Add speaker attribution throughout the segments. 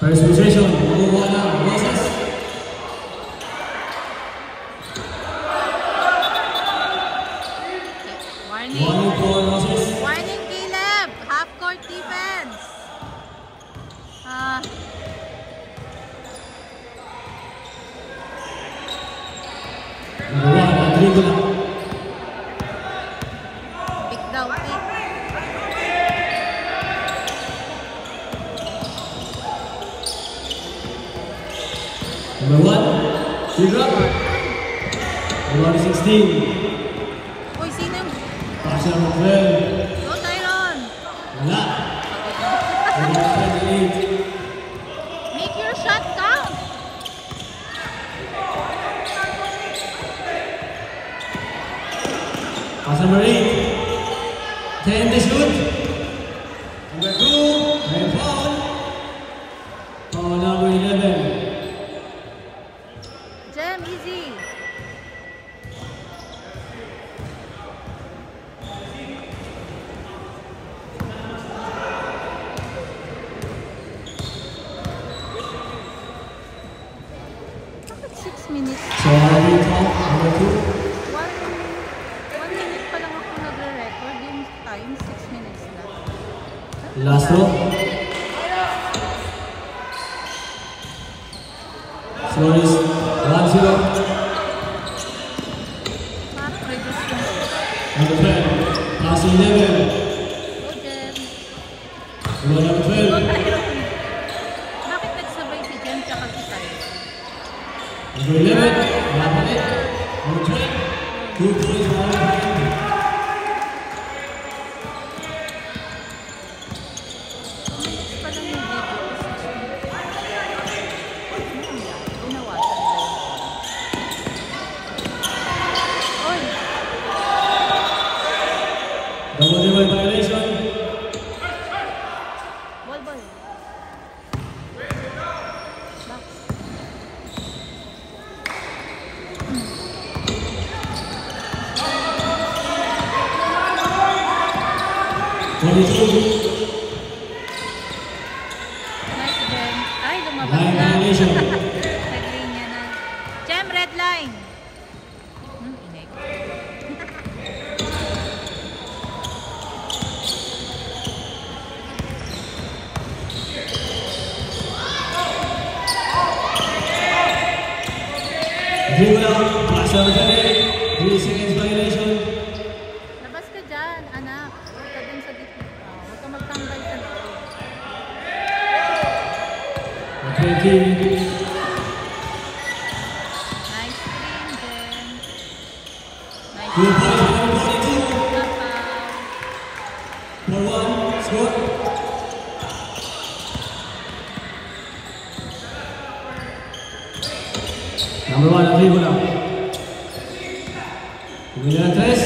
Speaker 1: First position, nakuha ng Roses. Warning for Roses.
Speaker 2: Warning, Caleb. Half court defense.
Speaker 1: Number 1, Andrigula.
Speaker 2: Pick daw, pick.
Speaker 1: Number 1, Sidra. Number 16.
Speaker 2: Uy, sino yung...
Speaker 1: Pasha Rafael.
Speaker 2: Go, Tyron.
Speaker 1: Wala. Number 28.
Speaker 2: Make your shot count.
Speaker 1: Pass number 8. 10 to shoot. Number 2, may foul. Foul number 11.
Speaker 2: Jem, easy. Bakit 6 minutes?
Speaker 1: So, how do you count? Number 2.
Speaker 2: 1 minute pa lang ako nagre-record. Yung time, 6 minutes na.
Speaker 1: Last row. Score is 1-0.
Speaker 2: Parang reduce ko na.
Speaker 1: Number 10. Pass 11.
Speaker 2: Go, Jem.
Speaker 1: Score number 12.
Speaker 2: Bakit nagsabay si Jem tsaka si Tyron?
Speaker 1: Number 11. Wala pa rin. Number 12. 2 points for number 10.
Speaker 2: Pa lang yung video. Binawasan ba yun? Oy!
Speaker 1: Double dribble violation.
Speaker 2: Ball, ball. Box.
Speaker 1: 22.
Speaker 2: Nice, Jem. Ay, lumabas
Speaker 1: Line
Speaker 2: na.
Speaker 1: violation.
Speaker 2: Naglinya na. Jem, red line. Inig.
Speaker 1: Dribble out. Pass number 10. 3 seconds violation.
Speaker 2: Labas ka dyan, anak. Huwag ka dun sa dito. Huwag ka magtambay sa loob.
Speaker 1: 20.
Speaker 2: Nice screen, Jem. Nice
Speaker 1: 2 points
Speaker 2: screen.
Speaker 1: for number 42. For 1. Score. Number 1, Andrigula. Pumili ng 3.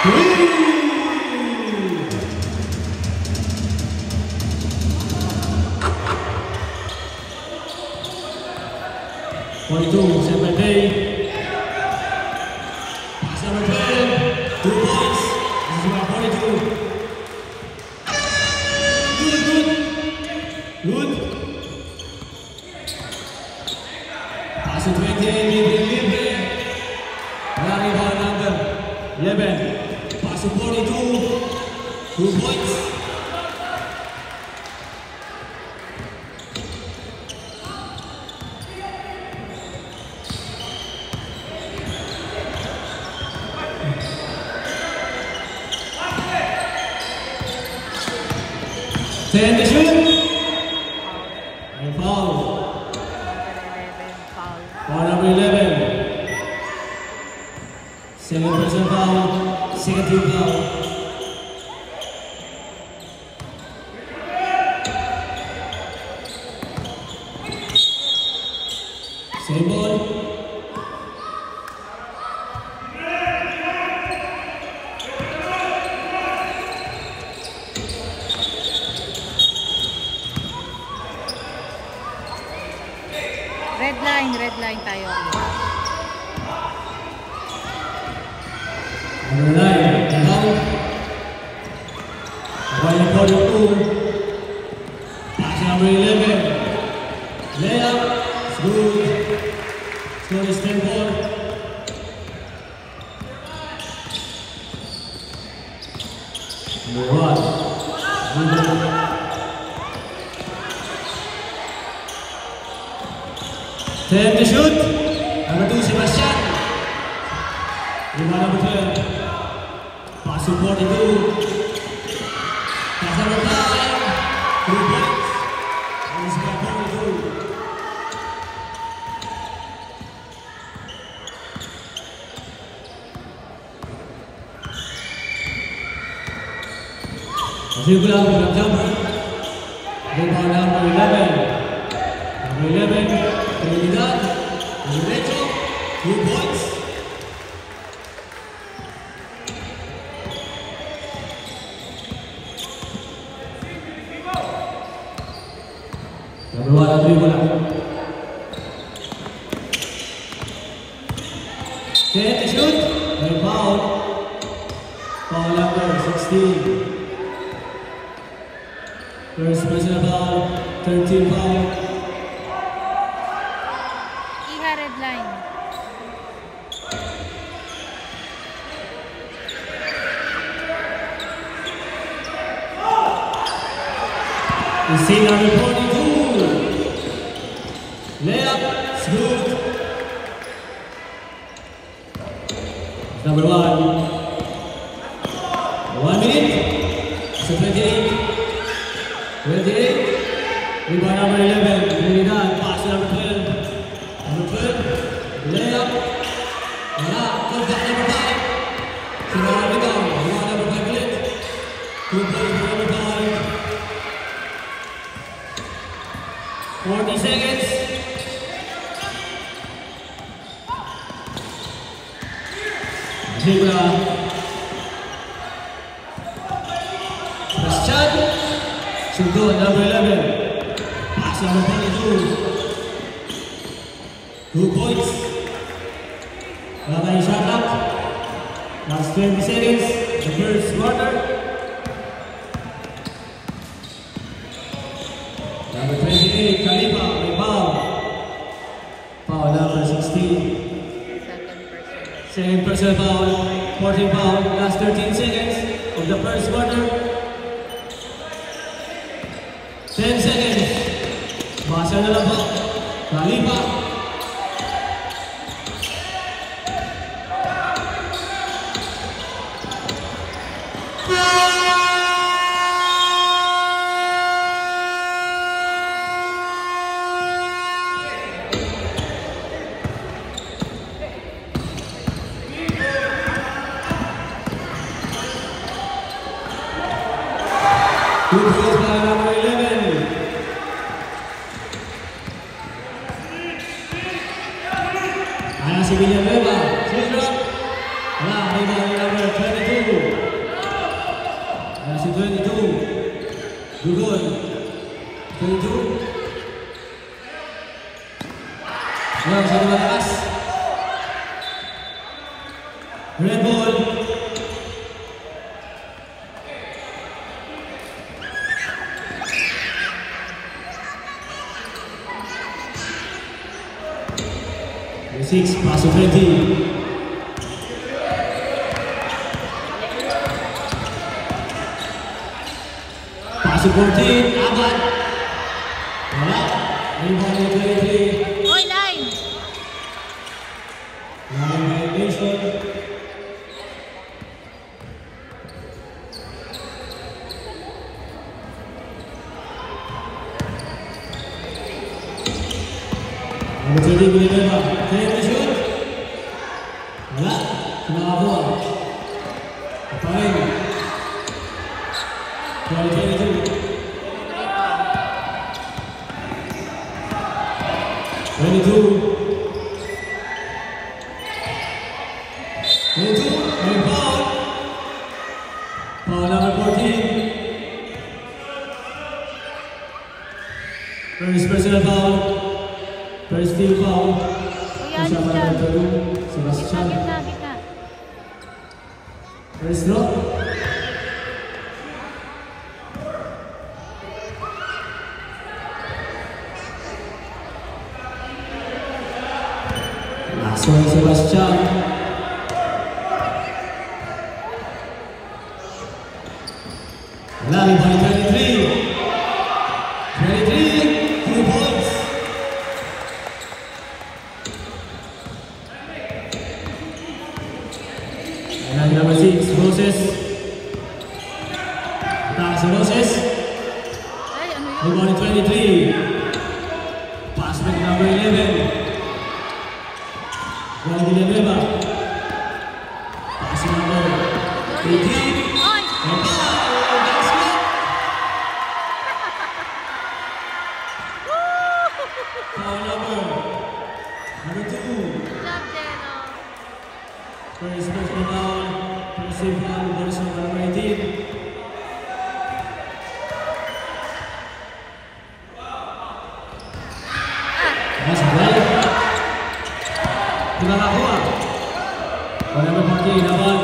Speaker 1: 3! Seven day. Pass number 12. 2 points. This is about 42. Good. Pass to 28. Libre. Running for number 11. Pass to 42. 2 points. Ten to shoot. And foul.
Speaker 2: Foul.
Speaker 1: Foul number 11. Second person foul. Second team foul. Same ball.
Speaker 2: Red line tayo.
Speaker 1: Number 9, foul. One for 2. Pass number 11. Number 1. Time to shoot. Number 2, Sebastian. Rebound number 12. Pass to 42. Pass number 5. 2 points. And it's by 42. Circular from jumper. Rebound number 11. Number 11, Trinidad. Derecho. 2 points. Number 1 ang bola. Set to shoot. May foul. Foul number 16. First personal foul, 13 foul.
Speaker 2: Iha red line.
Speaker 1: You see number 42. Layup, smooth. Number 1. 1 minute. So 28. 28. Rebound number 11. Trinidad. Pass to number 12. Number 12. Layup. Wala. Comes back number 5. Sinara rebound. Rebound number 5 ulit. 2 points for number 5. 40 seconds. Zebra. Sebastian. Sundon, number 11. Pass number 22. 2 points. Wala tayong shot clock. Last 20 seconds. The first quarter. Number 28, Khalifa, may foul. Foul number 16. Second personal foul. 14 foul. Last 13 seconds of the first quarter. 10 seconds. Basa na lang po. Khalifa. Good points by number 11. Ana si Villanueva. Shooter. Wala, rebound number 22. Ana si 22. Dugon. 22. Wala, masyado malakas. Red ball. Six, pass to 20. Pass to 14, agad. Wala. Rebound to 23.
Speaker 2: Oy, line!
Speaker 1: Line violation. Number 20, Villanueva. Take the shoot. Wala. Sumakabuha. Kapain. 22. 22. 22. May foul. Foul number 14. First personal foul. First team foul.
Speaker 2: Kuya,
Speaker 1: Isa
Speaker 2: ano
Speaker 1: pa
Speaker 2: dyan?
Speaker 1: ng Peru,
Speaker 2: Gitna,
Speaker 1: Sebastian.
Speaker 2: gitna, gitna.
Speaker 1: First draw. Last one, Sebastian. Wala, rebound 23. 23, 2 points. And number 6, Moses. Taas si Moses.
Speaker 2: Ay, ano yun?
Speaker 1: Rebound 23. Pass back number 11. Juan Villanueva. Pass number 18.
Speaker 2: Ay!
Speaker 1: And basket! Foul number 2.
Speaker 2: Good job, Jeno.
Speaker 1: First personal foul. First team foul. Bonus number 18. Masuk balik. Tidak lakukan. Pada berparti lawan.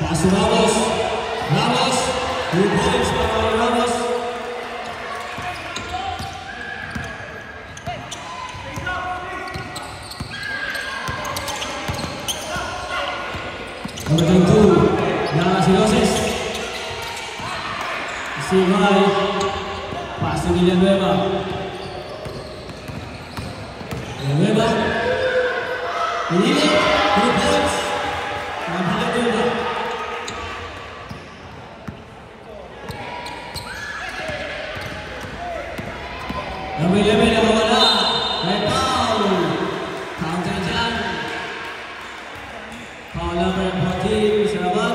Speaker 1: Pasu Ramos. Ramos. 2 points para Ramos. Nomor 2. Nara Siloses. Simai. Pass to Villanueva. Villanueva. Ini 2 points. Dan Villanueva. Number 11 yang mawala. Red foul. Counter dyan. Foul number 14. Saraban.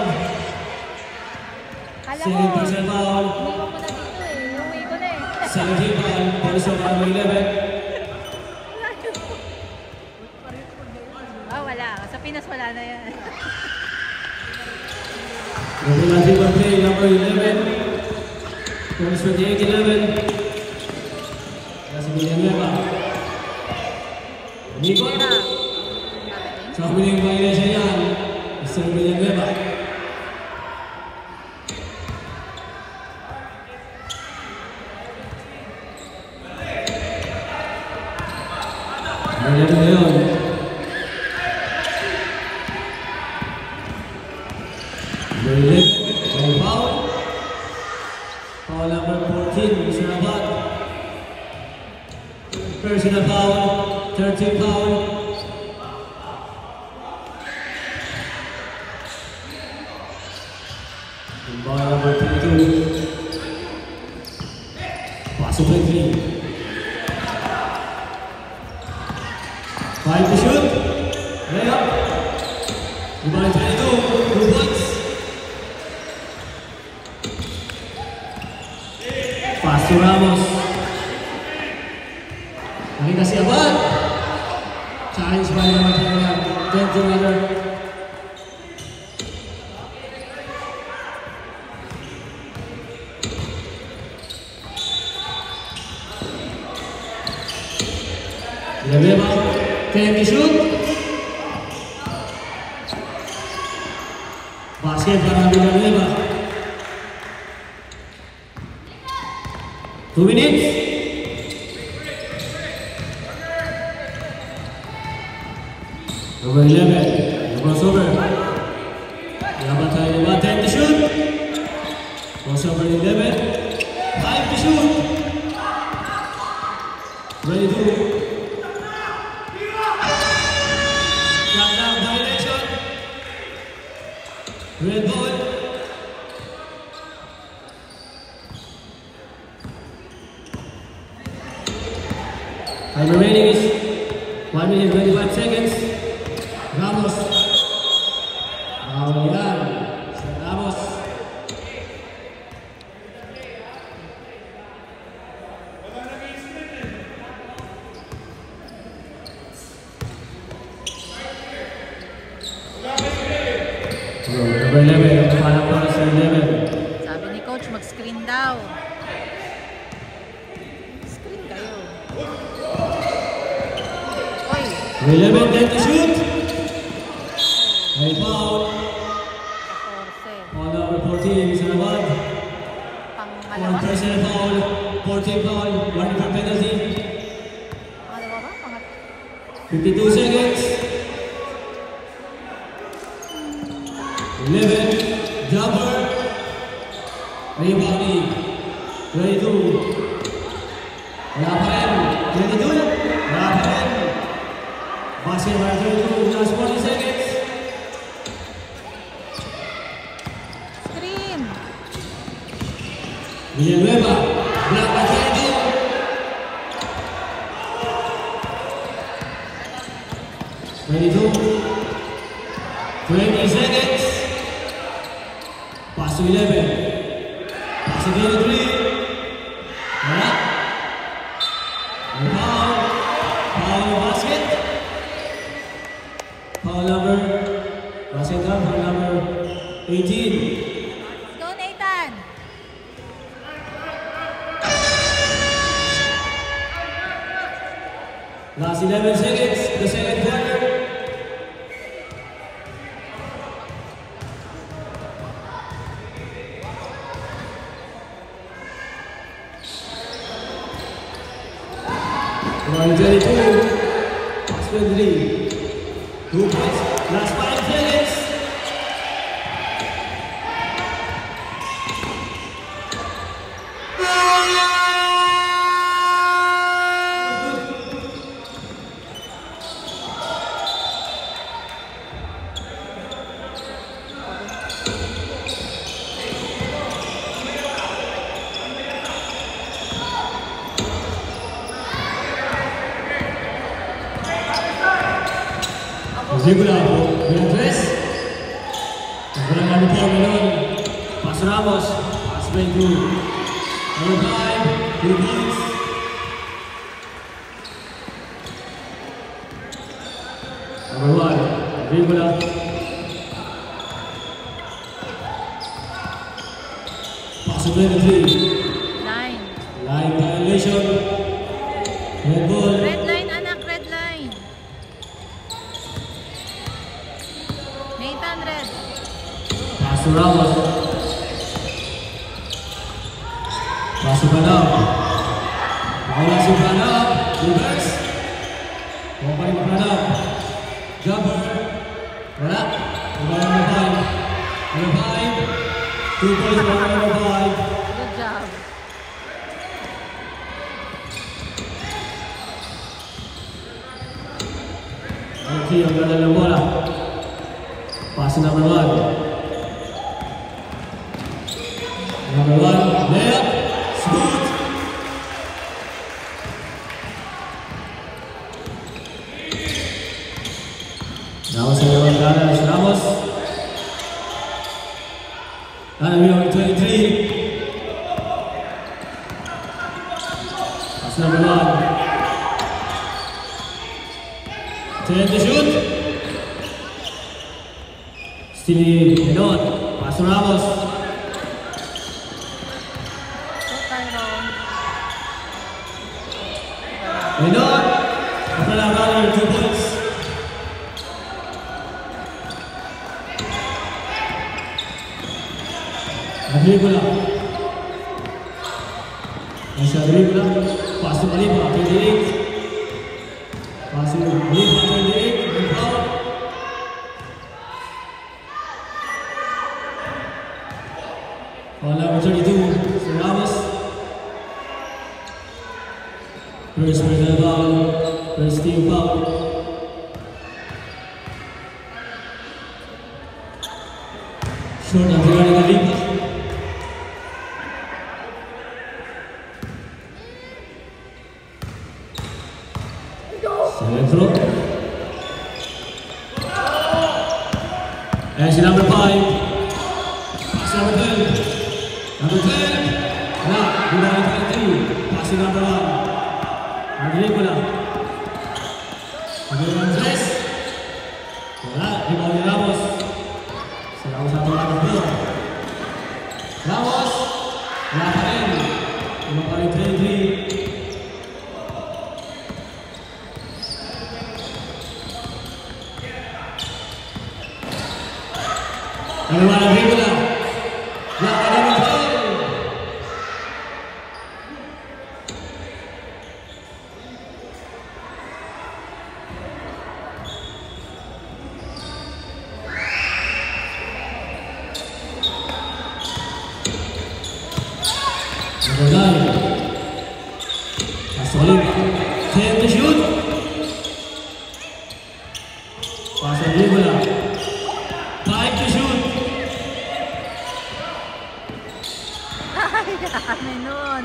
Speaker 2: Kala ko,
Speaker 1: Second personal foul.
Speaker 2: iniwan ko na dito eh. Uwi ko na eh.
Speaker 1: 17 foul. Bonus of number 11.
Speaker 2: Ah, wala. Sa Pinas wala na yan.
Speaker 1: Number 19 number 11. Bonus 28-11. Si Villanueva. Nikot.
Speaker 2: Tira.
Speaker 1: Sa huling violation yan. Mr. Villanueva. Villanueva na yun. Number 11. May foul. Foul number 14. Mr. Abad. Personal foul, 13 foul. And ball number 22. Pass to 23. 5 to shoot. Layup. Rebound 22. 2 points. Pass to Ramos. Nakita si Abad. Challenge by naman siya yan. 10 meter. Villanueva. 10 to shoot. Basket para Villanueva. 2 minutes. Number 11, the crossover. Yabatay 10 to shoot. Crossover 11. 5 to shoot. Ready to. Shot down violation. Red ball. Time remaining is 1 minute 25 seconds. Ramos. Foul yan. Si Ramos. Number 11. Parang para sa 11.
Speaker 2: Sabi ni Coach, mag-screen daw. Screen kayo. Oy,
Speaker 1: 11 10 to shoot. May foul.
Speaker 2: 14.
Speaker 1: Foul number 14. Sa labad.
Speaker 2: Pangalawa?
Speaker 1: 1 personal foul. 14 foul. 1 for penalty.
Speaker 2: Pangalawa ba?
Speaker 1: 52 seconds. 11, jumper. Rebounding. 22. Wala pa rin. 22. Wala pa rin. Basket by 22. Last 40 seconds.
Speaker 2: Screen.
Speaker 1: Villanueva. Block by 22. 22. 20 seconds. Pass to 11. Pass to 23. Wala. Foul. Foul yung basket. Foul number. Basket down. Foul number 18.
Speaker 2: Let's go, Nathan.
Speaker 1: Last 11 seconds. The second quarter. One 22, pass 23, 2 points, last 5 seconds. Zibula, Beatriz. Kemudian ada Paulon, Pas Ramos, Pas Bengu. Number 5, 2 points. Number 1, Zibula. Pas 23.
Speaker 2: Line.
Speaker 1: Line violation. Red ball.
Speaker 2: Red line, anak. Red line. Nathan, red.
Speaker 1: Pass to Ramos. Pass to Panam. Bola si Panam. Reverse. Bumalik ke Panam. Jumper. Wala. Bola number 5. Number 5. 2 points for number 5.
Speaker 2: Good job.
Speaker 1: Okay, ang ganda ng bola. Pass to number 1. Number 1, layup, smooth. Ramos ang naman gana, si Ramos. Number 23. Pass to number 1. 10 to shoot. Still Henon. Pass to Ramos.
Speaker 2: Go, Tyrone.
Speaker 1: Henon. Kapala Runner, 2 points. Adribula. Masya Adribula. Pass to Malipa, 28. Pass to Malipa, 28. Good foul. Foul number 32, Sir Ramos. First personal foul, first team foul. Short ang tira ni Malipa. Centro. And si number 5. Pass number 12. Number 12. Wala. Number 23. Pass number 1. Adribula. Number 3. Wala. Rebound ni Ramos. Si Ramos satu lang po. Ramos. Wala pa rin. Wala pa rin 23. Number 1, Adribula. Block by number 12. Pass on Rigola. 5 to shoot.
Speaker 2: Ay, dami nun.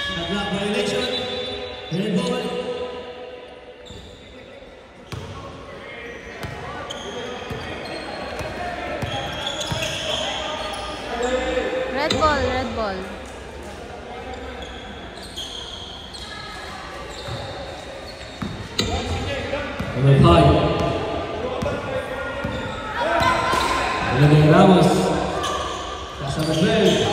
Speaker 1: Shot clock violation. Red ball.
Speaker 2: Red ball, red ball.
Speaker 1: Number 5. Olivia Ramos. Pass number 12.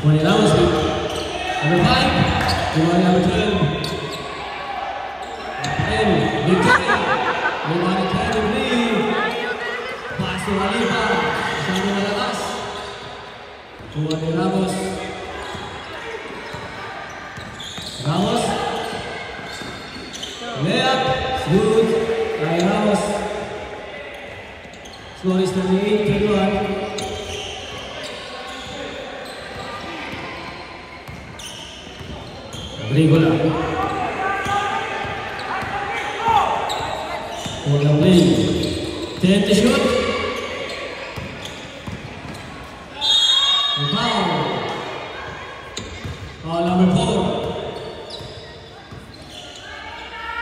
Speaker 1: Tony Ramos. Number 5. Rebound number 12. And Victoria. Rebound Academy.
Speaker 2: Ayaw talaga siya.
Speaker 1: Pass to Alipa. Masyado malakas. Tony Ramos. Ramos. Layup. Good. Kay Ramos. Score is 38-21. Rigola. For the play. 10 to shoot. Foul. Foul number 4.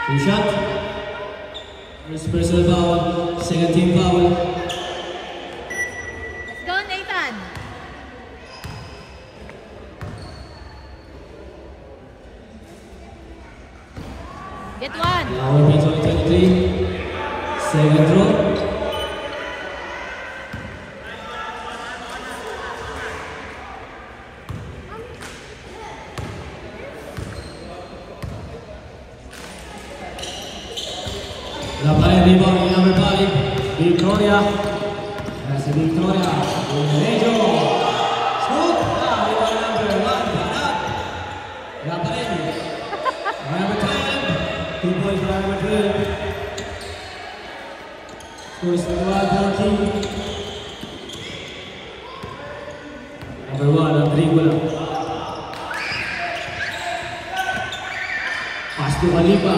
Speaker 1: Two shot. First personal foul. Second team foul.
Speaker 2: Let's go, Nathan. Get one.
Speaker 1: Now we beat on 23. Second throw. La pared rebound number 5. Victoria. That's Victoria. Derecho. Shoot. Rebound number 1. Panap. La pared. Number 10. 2 points for number 12. Scores 21-14. Number 1, Rigola. Pass to Alipa.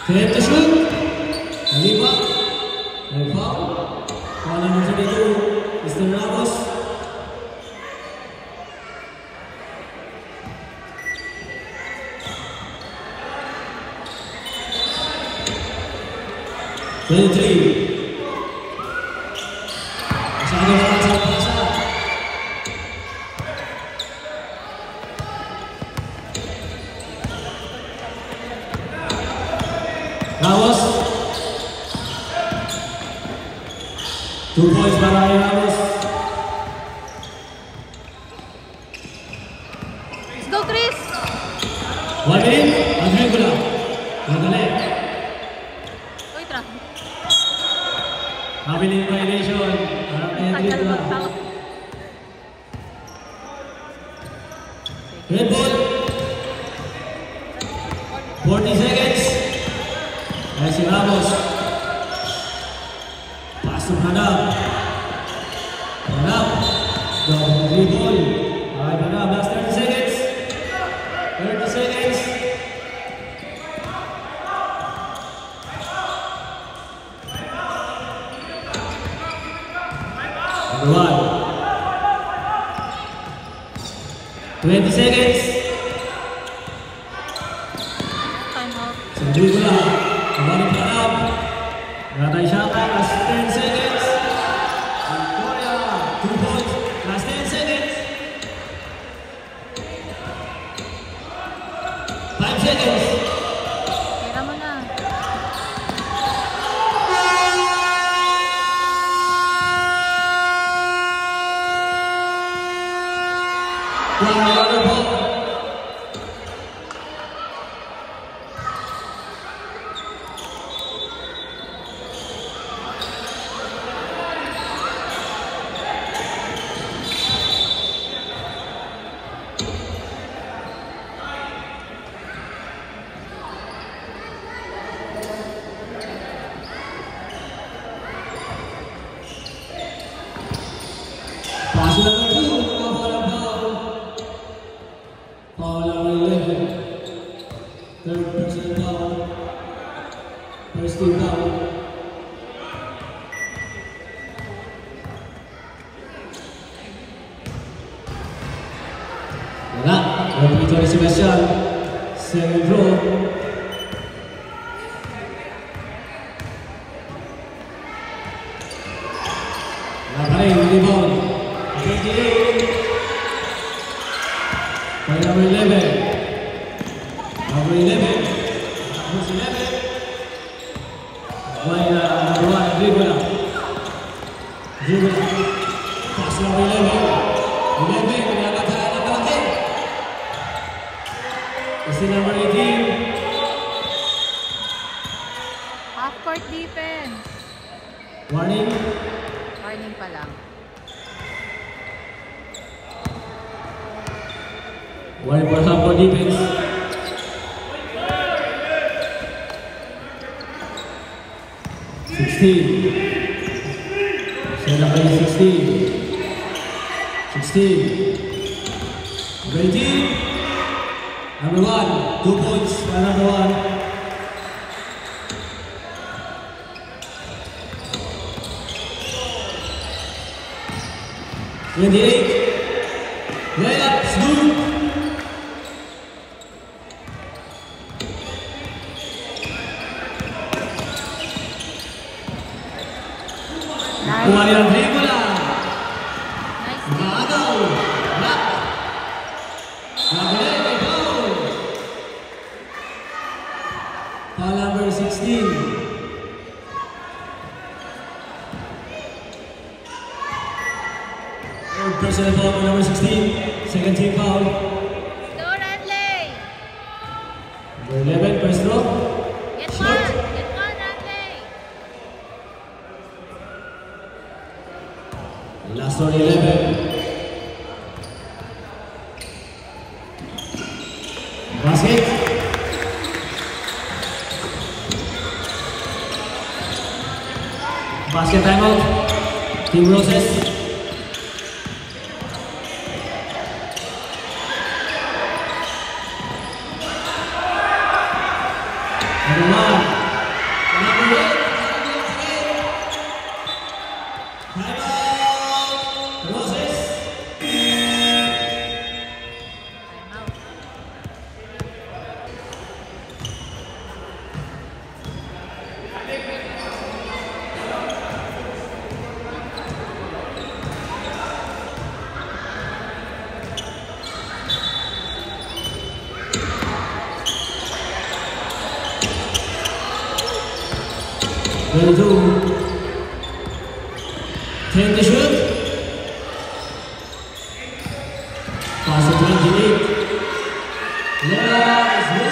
Speaker 1: 10 to shoot. Alipa. And foul. Foul number 22, Mr. Ramos. Masyado malakas ang pasa. Ramos. 2 points para kay Ramos.
Speaker 2: Let's go, Chris.
Speaker 1: 1 minute. Ang Rigola. Madali.
Speaker 2: Uy, tra.
Speaker 1: Habiling violation. Harap na yung
Speaker 2: Tagal
Speaker 1: Rigola.
Speaker 2: mag-foul.
Speaker 1: Red ball. 40 seconds. Ayan si Ramos. Pass to Hanap. Hanap. Double dribble. Ay, Hanap. Last 30 seconds. 30 seconds. Number 1. 20 seconds.
Speaker 2: Time out.
Speaker 1: Sandali ko lang. Kabalik na lang. Natay siya ka. Last 10 seconds. Victoria. 2 points. Last 10 seconds. 5 seconds.
Speaker 2: Tira mo na.
Speaker 1: Wonderful. Third personal foul. First team foul. Wala. Referee ito si Sebastian. Second throw. Wala pa rin. Rebound. 28. By number 11. Number 11. Tapos 11. By number 1. Dribble. Pass number 11. 11. Pinapatahan ng kalaki. Kasi number 18.
Speaker 2: Half-court defense.
Speaker 1: Warning.
Speaker 2: Warning pa lang.
Speaker 1: Warning for half-court defense. Number 16. 18. Number 1. 2 points for number 1. Layups, good. Kumain ang dribble lang.
Speaker 2: Nice.
Speaker 1: Maagaw. Black. Nabili, may foul. Foul number 16. Third personal foul for number 16. Second team foul.
Speaker 2: Go, Ranley.
Speaker 1: Number 11, first throw.
Speaker 2: Get
Speaker 1: Shot.
Speaker 2: one. Get one, Ranley.
Speaker 1: Last one, 11. Basket. Basket timeout. Team Roses. Number 1. Number 8. Timeout. Roses.
Speaker 2: Time out.
Speaker 1: Ready to take the shoot. Pass to 28. Let's go.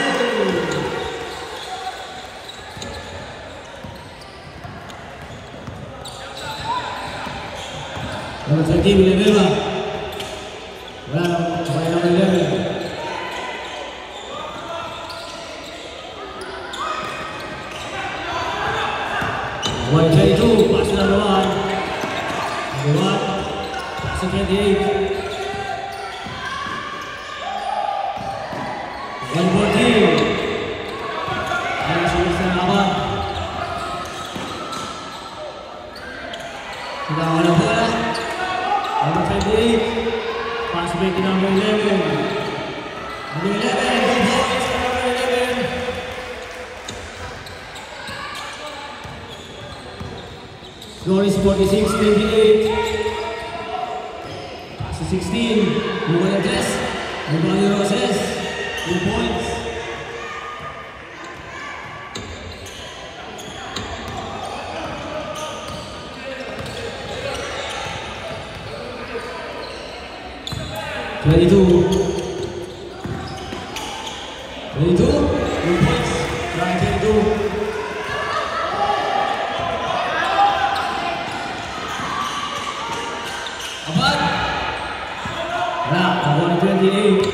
Speaker 1: Number 20, Villanova. Wala na, sabay number 11. One 22, pass to number 1. Number 1, pass to 28. 114. Ayan ang sulit sa laban. Kailangan ng bola. Number 28, pass back to number 11. Number 11, good points for number 11. Score is 46-28. Pass to 16. Lugan ng Tres. Lugan ng Roses. 2 points. Two points. Trying 22. Abad. Wala, ako ng 28.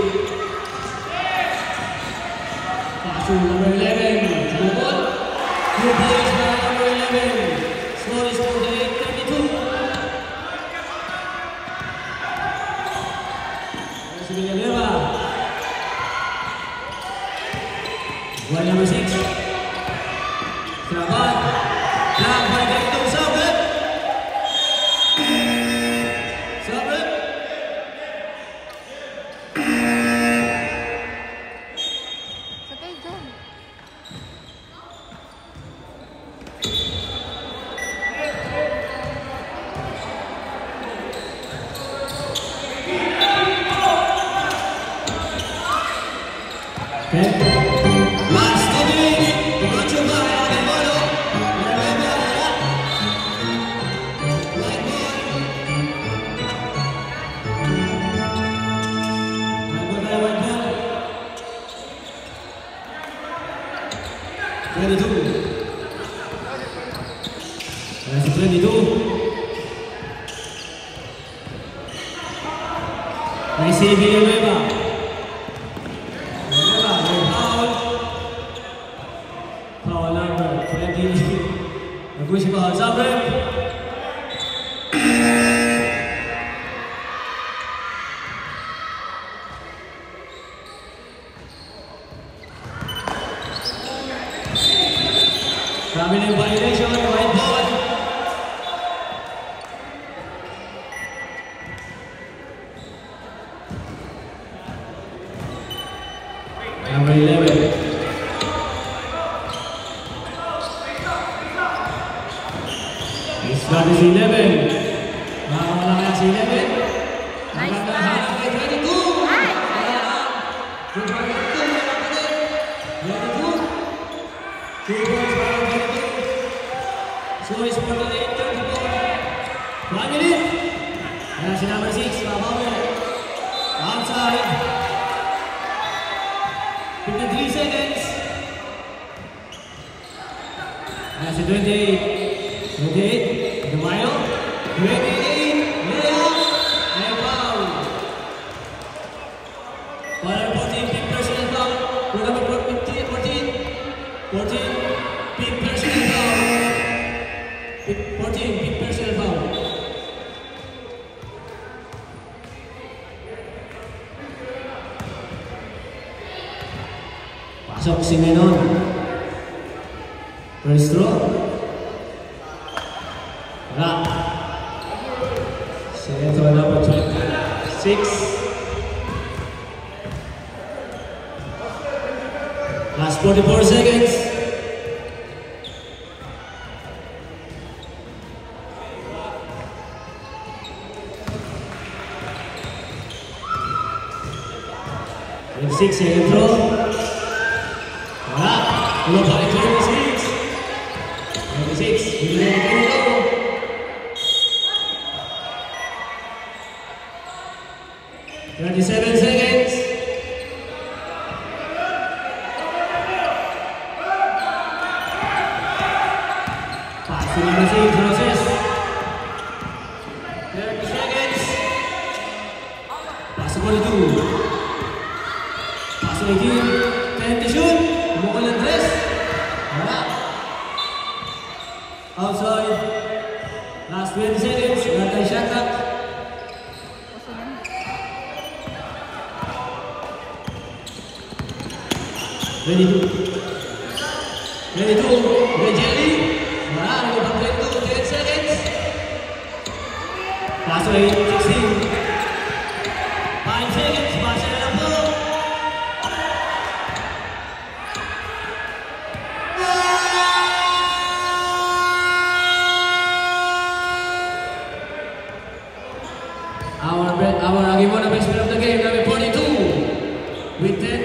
Speaker 1: Pass to number 11. Bukod. 2 points by number 11. Score is 48-32. Si Villanueva. Boy number 6. Selamat. Dan boy itu serve. Serve.
Speaker 2: Sakay dyan.
Speaker 1: Okay. Last inning. Dimacu bahaya ada bola. Remember ya. Line ball. Line ball. 22. That's 22. Messi Villanueva. Power number 20. Bagus ball. Sabrem. Traveling violation, white ball. Number 11. It's got his 11. Wala na si 11.
Speaker 2: Nice pass.
Speaker 1: 22.
Speaker 2: Ay!
Speaker 1: Good for 22. 2 points for 22. So it's 48, 34. 1 minute. Ayan si number 6, Mabawi. Outside. 53 seconds. Ayan si 28. 28. Demayo. 28. Layup. And foul. Para 14, big personal foul. We're number 14. 14, big personal foul. 14, big personal foul. Pasok si Menon. First throw. Wala. Second throw number 26. Last 44 seconds. And 6 second throw. Wala. Ulo pa rin 26. 26. Hindi na yung ganito. Thirty-seven seconds. Passing number 6, process. 30 seconds. Pass ball 2. Pass ball 18. 10 to shoot. Bumukol ng 3. Wala. Outside. Last 20 seconds. Wala tayong shot clock. Ready to. Rejelly. Wala. Nagpapag 22. 10 seconds. Pass ball 16. 5 seconds. Pass na lang po. Our Agimona best player of the game, number 42, with 10